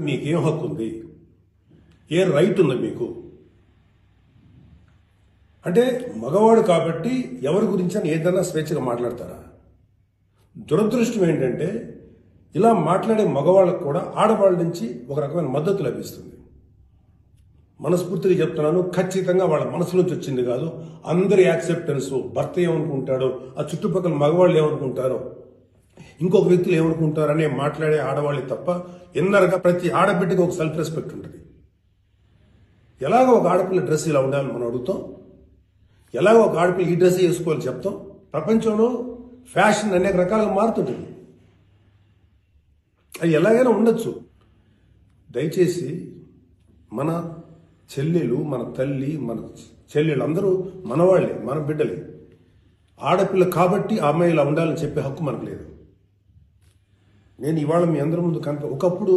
మీకేం హక్కు ఉంది? ఏ రైట్ ఉంది మీకు? అంటే మగవాడు కాబట్టి ఎవరి గురించి అని ఏదైనా స్వేచ్ఛగా మాట్లాడతారా? దురదృష్టం ఏంటంటే ఇలా మాట్లాడే మగవాళ్ళకు కూడా ఆడవాళ్ళ నుంచి ఒక రకమైన మద్దతు లభిస్తుంది. మనస్ఫూర్తిగా చెప్తున్నాను, ఖచ్చితంగా వాళ్ళ మనసు నుంచి వచ్చింది కాదు. అందరి యాక్సెప్టెన్స్, భర్త ఏమనుకుంటాడో, ఆ చుట్టుపక్కల మగవాళ్ళు ఏమనుకుంటారో, ఇంకొక వ్యక్తులు ఏమనుకుంటారు అనే మాట్లాడే ఆడవాళ్ళే తప్ప ఇన్నర్గా ప్రతి ఆడబిడ్డకి ఒక సెల్ఫ్ రెస్పెక్ట్ ఉంటుంది. ఎలాగో ఒక ఆడపిల్ల డ్రెస్ ఇలా ఉండాలని మనం అడుగుతాం, ఎలాగో ఒక ఆడపిల్ల ఈ డ్రెస్ వేసుకోవాలి చెప్తాం. ప్రపంచంలో ఫ్యాషన్ అనేక రకాలుగా మారుతుంటుంది, అది ఎలాగైనా ఉండొచ్చు. దయచేసి మన చెల్లెలు, మన తల్లి, మన చెల్లెలు అందరూ మనవాళ్లే, మన బిడ్డలే. ఆడపిల్ల కాబట్టి ఆ అమ్మాయి ఇలా ఉండాలని చెప్పే హక్కు మనకు లేదు. నేను ఇవాళ మీ అందరి ముందు ఒకప్పుడు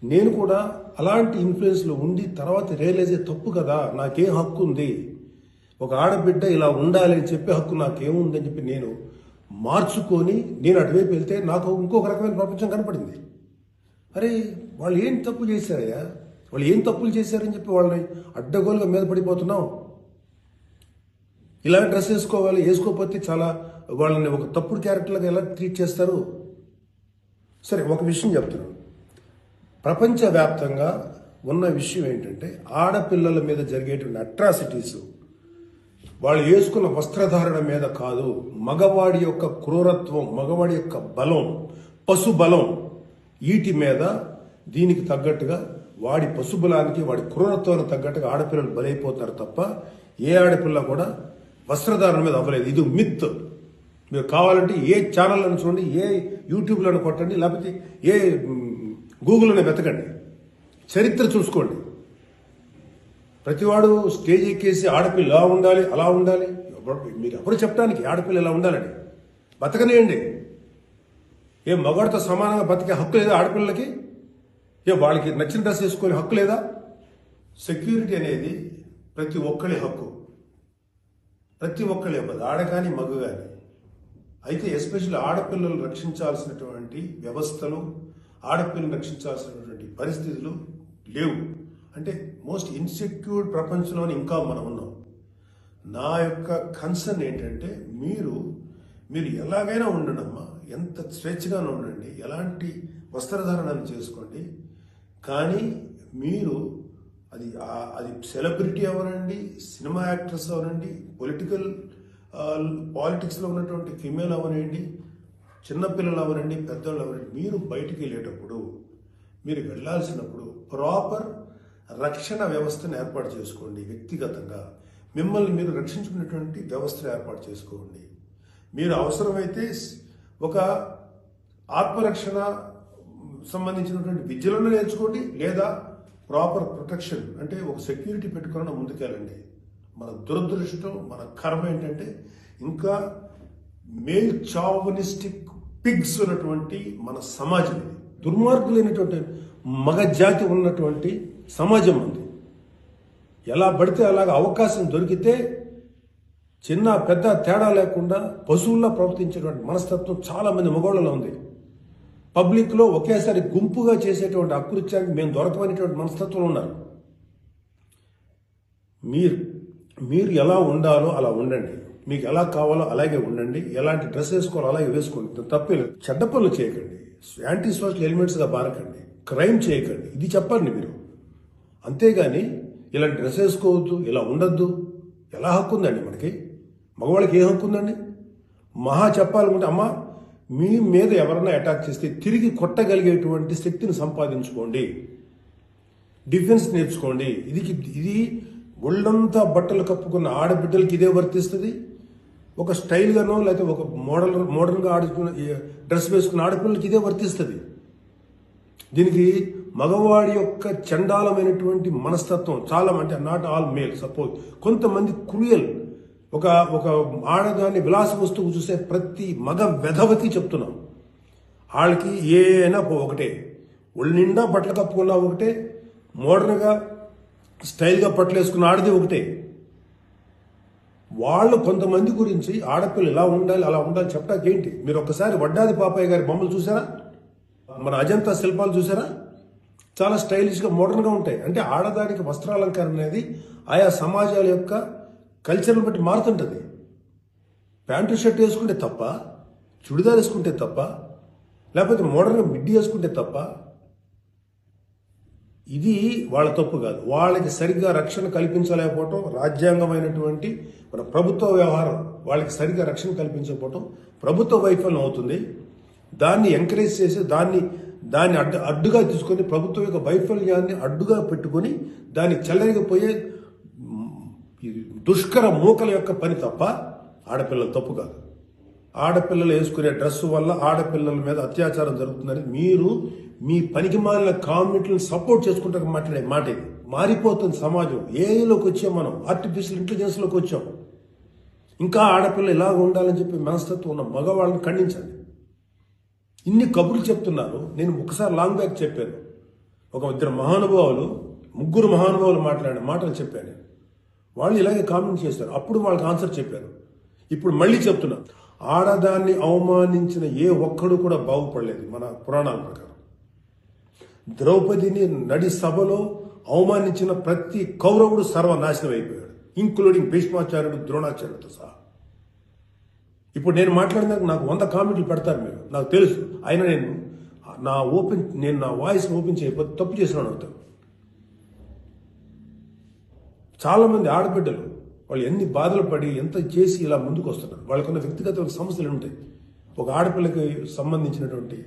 నేను కూడా అలాంటి ఇన్ఫ్లుయెన్స్లో ఉండి తర్వాత రియలైజ్ అయ్యే తప్పు కదా, నాకేం హక్కు ఉంది, ఒక ఆడబిడ్డ ఇలా ఉండాలి అని చెప్పే హక్కు నాకేముందని చెప్పి నేను మార్చుకొని నేను అటువైపు వెళ్తే నాకు ఇంకొక రకమైన ప్రపంచం కనపడింది. అరే వాళ్ళు ఏం తప్పు చేశారయ్యా, వాళ్ళు ఏం తప్పులు చేశారని చెప్పి వాళ్ళని అడ్డగోలుగా మీద పడిపోతున్నాం. ఇలా డ్రెస్ వేసుకోవాలి, వేసుకోకపోతే చాలా వాళ్ళని ఒక తప్పుడు క్యారెక్టర్లుగా ఎలా ట్రీట్ చేస్తారు? సరే, ఒక విషయం చెప్తున్నాను. ప్రపంచవ్యాప్తంగా ఉన్న విషయం ఏంటంటే ఆడపిల్లల మీద జరిగేటువంటి అట్రాసిటీస్ వాళ్ళు వేసుకున్న వస్త్రధారణ మీద కాదు, మగవాడి యొక్క క్రూరత్వం, మగవాడి యొక్క బలం, పశు బలం, వీటి మీద దీనికి తగ్గట్టుగా వాడి పశుబలానికి, వాడి క్రూరత్వానికి తగ్గట్టుగా ఆడపిల్లలు బలైపోతారు తప్ప ఏ ఆడపిల్ల కూడా వస్త్రధారణ మీద అవ్వలేదు. ఇది మిత్. మీరు కావాలంటే ఏ ఛానల్లను చూడండి, ఏ యూట్యూబ్లను కొట్టండి, లేకపోతే ఏ గూగుల్లోనే వెతకండి, చరిత్ర చూసుకోండి. ప్రతివాడు స్టేజ్ ఎక్కేసి ఆడపిల్ల ఇలా ఉండాలి, అలా ఉండాలి, మీరు ఎప్పుడు చెప్పడానికి ఆడపిల్ల ఇలా ఉండాలని? బతకనేయండి. ఏ మగవాడితో సమానంగా బతికే హక్కు లేదా ఆడపిల్లలకి? ఏ వాళ్ళకి నచ్చిన డ్రెస్ వేసుకునే హక్కు లేదా? సెక్యూరిటీ అనేది ప్రతి ఒక్కరి హక్కు, ప్రతి ఒక్కరి అవ్వదు, ఆడ కానీ మగ కానీ. అయితే ఎస్పెషల్లీ ఆడపిల్లలు రక్షించాల్సినటువంటి వ్యవస్థలు, ఆడపిల్లలు రక్షించాల్సినటువంటి పరిస్థితులు లేవు. అంటే మోస్ట్ ఇన్సెక్యూర్డ్ ప్రపంచంలోనే ఇంకా మనం ఉన్నాం. నా యొక్క కన్సర్న్ ఏంటంటే మీరు ఎలాగైనా ఉండండమ్మా, ఎంత స్వేచ్ఛగానే ఉండండి, ఎలాంటి వస్త్రధారణను చేసుకోండి, కానీ మీరు అది సెలబ్రిటీ అవనండి, సినిమా యాక్ట్రెస్ అవనండి, పాలిటిక్స్లో ఉన్నటువంటి ఫిమేల్ అవనండి, చిన్నపిల్లలు అవనండి, పెద్దవాళ్ళు అవనండి, మీరు బయటికి వెళ్ళేటప్పుడు, మీరు వెళ్ళాల్సినప్పుడు ప్రాపర్ రక్షణ వ్యవస్థను ఏర్పాటు చేసుకోండి. వ్యక్తిగతంగా మిమ్మల్ని మీరు రక్షించుకునేటువంటి వ్యవస్థను ఏర్పాటు చేసుకోండి. మీరు అవసరమైతే ఒక ఆత్మరక్షణ సంబంధించినటువంటి విద్యలను నేర్చుకోండి, లేదా ప్రాపర్ ప్రొటెక్షన్ అంటే ఒక సెక్యూరిటీ పెట్టుకుని ముందుకెళ్ళండి. మన దురదృష్టం, మన కర్మ ఏంటంటే ఇంకా మేల్ చావనిస్టిక్ పిగ్స్ ఉన్నటువంటి మన సమాజం ఇది. దుర్మార్గులైనటువంటి మగ జాతి ఉన్నటువంటి సమాజం ఉంది. ఎలా పడితే అలాగ అవకాశం దొరికితే చిన్న పెద్ద తేడా లేకుండా పశువుల్లో ప్రవర్తించేటువంటి మనస్తత్వం చాలా మంది మగవాళ్ళలో ఉంది. పబ్లిక్లో ఒకేసారి గుంపుగా చేసేటువంటి అకృత్యానికి మేము దొరకమనేటువంటి మనస్తత్వంలో ఉన్నారు. మీరు ఎలా ఉండాలో అలా ఉండండి, మీకు ఎలా కావాలో అలాగే ఉండండి, ఎలాంటి డ్రెస్ వేసుకోవాలో అలాగే వేసుకోండి, తప్పలేదు. చెడ్డ పనులు చేయకండి, యాంటీ సోషల్ ఎలిమెంట్స్గా బారకండి, క్రైమ్ చేయకండి, ఇది చెప్పండి మీరు. అంతేగాని ఇలాంటి డ్రెస్ వేసుకోవద్దు, ఇలా ఉండొద్దు, ఎలా హక్కు ఉందండి మనకి? మగవాళ్ళకి ఏ హక్కు ఉందండి? మహా చెప్పాలనుకుంటే అమ్మ మీ మీద ఎవరన్నా అటాక్ చేస్తే తిరిగి కొట్టగలిగేటువంటి శక్తిని సంపాదించుకోండి, డిఫెన్స్ నేర్చుకోండి. ఇది ఒళ్ళంతా బట్టలు కప్పుకున్న ఆడబిడ్డలకి ఇదే వర్తిస్తుంది. ఒక స్టైల్గానో లేకపోతే ఒక మోడర్న్గా ఆడుకున్న డ్రెస్ వేసుకున్న ఆడపిల్లలకి ఇదే వర్తిస్తుంది. దీనికి మగవాడి యొక్క చండాలమైనటువంటి మనస్తత్వం చాలా, అంటే నాట్ ఆల్ మేల్, సపోజ్ కొంతమంది క్రూయల్, ఒక ఆడదాన్ని విలాస వస్తువు చూసే ప్రతి మగ వెధవకి చెప్తున్నాం, వాళ్ళకి ఏనా ఒకటే, ఒళ్ళు నిండా బట్టలు కప్పుకున్నా ఒకటే, మోడర్న్గా స్టైల్గా బట్టలు వేసుకున్న ఆడది ఒకటే. వాళ్ళు కొంతమంది గురించి ఆడపిల్లలు ఇలా ఉండాలి అలా ఉండాలి చెప్పడానికి ఏంటి? మీరు ఒక్కసారి వడ్డాది పాపయ్య గారి బొమ్మలు చూసారా? మన అజంతా శిల్పాలు చూసారా? చాలా స్టైలిష్గా మోడర్న్గా ఉంటాయి. అంటే ఆడదానికి వస్త్రాలంకరణ అనేది ఆయా సమాజాల యొక్క కల్చర్ని బట్టి మారుతుంటుంది. ప్యాంటు షర్ట్ వేసుకుంటే తప్ప, చుడిదార్ వేసుకుంటే తప్ప, లేకపోతే మోడర్న్గా మిడ్డీ వేసుకుంటే తప్ప, ఇది వాళ్ళ తప్పు కాదు. వాళ్ళకి సరిగ్గా రక్షణ కల్పించలేకపోవటం, రాజ్యాంగమైనటువంటి మన ప్రభుత్వ వ్యవహారం వాళ్ళకి సరిగ్గా రక్షణ కల్పించకపోవటం ప్రభుత్వ వైఫల్యం అవుతుంది. దాన్ని ఎంకరేజ్ చేసి దాన్ని అడ్డుగా తీసుకొని ప్రభుత్వం యొక్క వైఫల్యాన్ని అడ్డుగా పెట్టుకొని దాన్ని చెల్లరిగిపోయే దుష్కర మూకల యొక్క పని తప్ప ఆడపిల్లల తప్పు కాదు. ఆడపిల్లలు వేసుకునే డ్రెస్సు వల్ల ఆడపిల్లల మీద అత్యాచారం జరుగుతుందని మీరు మీ పనికి మాలిన కామెంట్లను సపోర్ట్ చేసుకుంటారు మాట్లాడే మాట ఇది. మారిపోతుంది సమాజం. ఏఐలోకి వచ్చాం మనం, ఆర్టిఫిషియల్ ఇంటెలిజెన్స్లోకి వచ్చాం. ఇంకా ఆడపిల్ల ఇలాగ ఉండాలని చెప్పి మనస్తత్వం ఉన్న మగవాళ్ళని ఖండించండి. ఇన్ని కబుర్లు చెప్తున్నారు. నేను ఒకసారి లాంగ్ బ్యాక్ చెప్పాను. ముగ్గురు మహానుభావులు మాట్లాడిన మాటలు చెప్పాను. వాళ్ళు ఇలాగే కామెంట్ చేశారు. అప్పుడు వాళ్ళకి ఆన్సర్ చెప్పాను. ఇప్పుడు మళ్ళీ చెప్తున్నా, ఆడదాన్ని అవమానించిన ఏ ఒక్కడు కూడా బాగుపడలేదు మన పురాణాల ప్రకారం. ద్రౌపదిని నడి సభలో అవమానించిన ప్రతి కౌరవుడు సర్వనాశనం అయిపోయాడు, ఇంక్లూడింగ్ భీష్మాచార్యుడు, ద్రోణాచార్యుడితో సహా. ఇప్పుడు నేను మాట్లాడినాక నాకు 100 కామెంట్లు పెడతారు మీరు, నాకు తెలుసు. అయినా నేను నా వాయిస్ ఓపెన్ చేయకపోతే తప్పు చేసినాను అవుతాను. చాలా మంది ఆడబిడ్డలు వాళ్ళు ఎన్ని బాధలు పడి ఎంత చేసి ఇలా ముందుకు వస్తున్నారు. వాళ్ళకున్న వ్యక్తిగత సమస్యలు ఉంటాయి. ఒక ఆడపిల్లకి సంబంధించినటువంటి